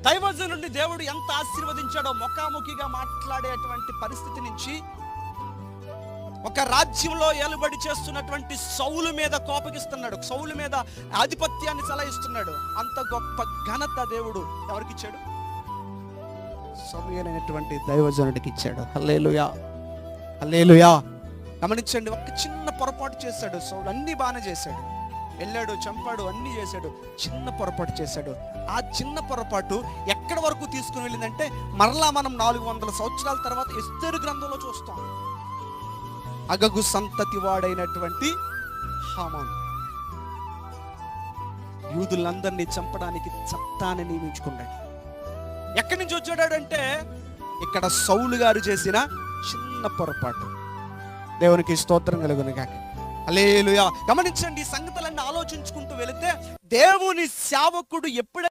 దైవజనుడిని దేవుడు ఎంత ఆశీర్వదించాడో, ముఖాముఖిగా మాట్లాడేటువంటి పరిస్థితి నుంచి ఒక రాజ్యంలో ఏలుబడి చేస్తున్నటువంటి సౌలు మీద కోపగిస్తున్నాడు, సౌలు మీద ఆధిపత్యాన్ని చలాయిస్తున్నాడు. అంత గొప్ప ఘనత దేవుడు ఎవరికి ఇచ్చాడు? సమూయేలైనటువంటి దైవజనుడికి ఇచ్చాడు. హల్లెలూయా, హల్లెలూయా. గమనించండి, ఒక చిన్న పొరపాటు చేశాడు సౌలు. అన్ని బాగానే చేశాడు, వెళ్ళాడు, చంపాడు, అన్ని చేశాడు. చిన్న పొరపాటు చేశాడు. ఆ చిన్న పొరపాటు ఎక్కడి వరకు తీసుకుని వెళ్ళిందంటే, మరలా మనం 400 సంవత్సరాల తర్వాత ఎస్తేరు గ్రంథంలో చూస్తాం. అగగు సంతతి వాడైనటువంటి హామాను యూదులందరినీ చంపడానికి చట్టాన్ని నియమించుకున్నాడు. ఎక్కడి నుంచి వచ్చాడంటే, ఇక్కడ సౌలు గారు చేసిన చిన్న పొరపాటు. దేవునికి స్తోత్రం కలుగును గాక. హల్లెలూయా. గమనించండి, ఈ సంగతులన్నీ ఆలోచించుకుంటూ వెళితే దేవుని సేవకుడు ఎప్పుడైతే